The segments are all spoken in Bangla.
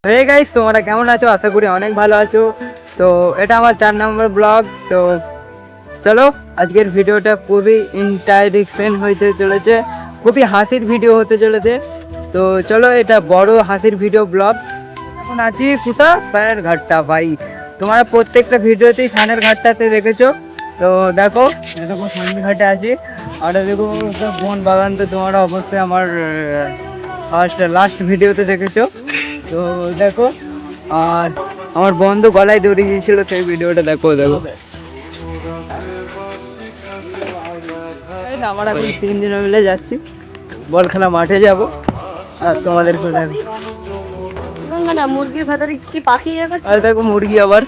হে গাইস, তোমরা কেমন আছো? আশা করি অনেক ভালো আছো। তো এটা আমার 4 নম্বর ব্লগ। তো চলো, আজকের ভিডিওটা খুবই ইন্টারেকশন হইতে চলেছে, খুবই হাসির ভিডিও হতে চলেছে। তো চলো, এটা বড় হাসির ভিডিও ব্লগ। এখন আছি কোথা? সানের ঘাটটা ভাই। তোমরা প্রত্যেকটা ভিডিওতেই সানের ঘাটটাতে দেখেছো। তো দেখো, দেখো সানের ঘাটে আছি। আর দেখো বন বাগান, তো তোমরা অবশ্যই আমার ফার্স্ট লাস্ট ভিডিওতে দেখেছো। তো দেখো, আর আমার বন্ধু গলায় দড়ি গিয়েছিল, সেই ভিডিওটা দেখো। দেখো আমরা এখন 3 জন মিলে যাচ্ছি, বল খেলা মাঠে যাব। আর তোমাদের না মুরগির ভেতরে কি পাখি আর দেখো মুরগি আবার,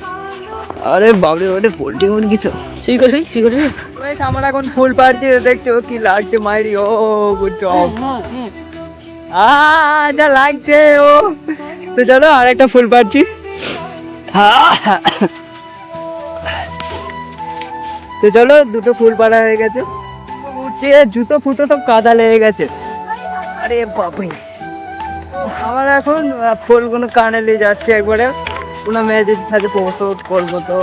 আরে বাবরে, ওটা পোল্ট্রি মুরগি তো। আমরা এখন ফুল পাড়ছি, দেখছো কি লাগছে মাইরি। ও গুড জব, যা লাগছে ও। তো চলো, আর একটা ফুল পাড়ছি। তো চলো, দুটো ফুল পাড়া হয়ে গেছে। উঠছে, জুতো ফুতো সব কাদা লেগে গেছে। আরে বাপরে, আমার এখন ফুলগুলো কানে নিয়ে যাচ্ছে একবারে। কোনো মেয়েদের সাথে প্রপোজ করবো, তো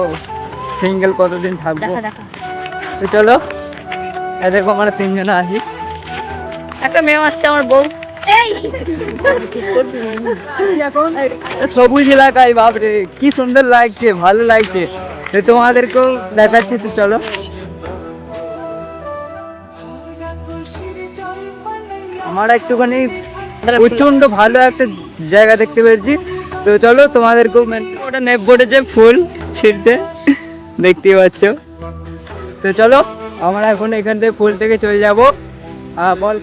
সিঙ্গেল কতদিন থাকবো। তো চলো, দেখো আমরা 3 জন আছি। একটা মেয়ে আসছে আমার বউ। এখন সবুজ এলাকায়, বাপরে কি সুন্দর লাগছে, ভালো লাগছে। তো তোমাদেরকেও দেখাচ্ছি, তো চলো। আমার একটুখানি প্রচন্ড ভালো একটা জায়গা দেখতে পেয়েছি। তো চলো, তোমাদেরকেও ওটা নেপ পড়েছে ফুল ছিঁড়তে, দেখতে পাচ্ছ। তো চলো, আমরা এখন এখান থেকে ফুল থেকে চলে যাবো। বল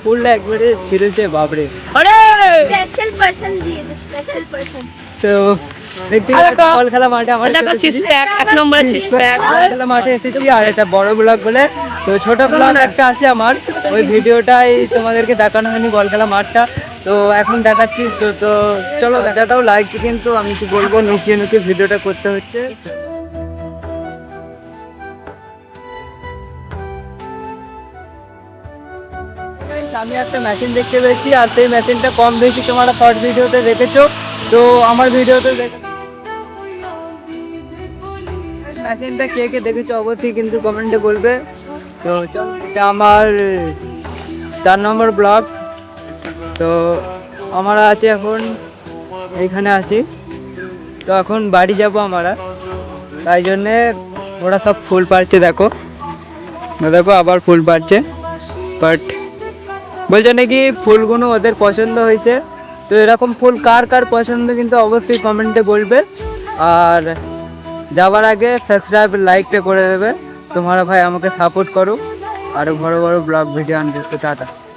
ফুলটা একবারে ছিঁড়েছে, বাপরে। তো দেখতে বল খেলা মাঠে আমার খেলা মাঠে এসেছি। আর এটা বড় ব্লগ বলে, তো ছোট ব্লগ একটা আছে আমার, ওই ভিডিওটাই তোমাদেরকে দেখানো হয়নি, বল খেলা মাঠটা। তো এখন দেখাচ্ছি। তো তো চলো, দেখাটাও লাগছে, কিন্তু আমি কি বলবো, লুকিয়ে লুকিয়ে ভিডিওটা করতে হচ্ছে। আমি একটা মেশিন দেখতে পেয়েছি, আর সেই মেশিনটা কম বেশি তোমরা শর্ট ভিডিওতে দেখেছো। তো আমার ভিডিওতে মেশিনটা কে কে দেখেছো অবশ্যই কিন্তু কমেন্টে বলবে। তো চলো, এটা আমার 4 নম্বর ব্লগ। তো আমরা আছি এখন, এইখানে আছি। তো এখন বাড়ি যাব আমরা, তাই জন্যে ওরা সব ফুল পাড়ছে। দেখো, দেখো আবার ফুল পাড়ছে। বাট বলছে নাকি ফুলগুলো ওদের পছন্দ হয়েছে। তো এরকম ফুল কার কার পছন্দ কিন্তু অবশ্যই কমেন্টে বলবে। আর যাওয়ার আগে সাবস্ক্রাইব লাইকটা করে দেবে। তোমারা ভাই আমাকে সাপোর্ট করো, আরও বড় বড় ব্লগ ভিডিও আনতে। টাটা।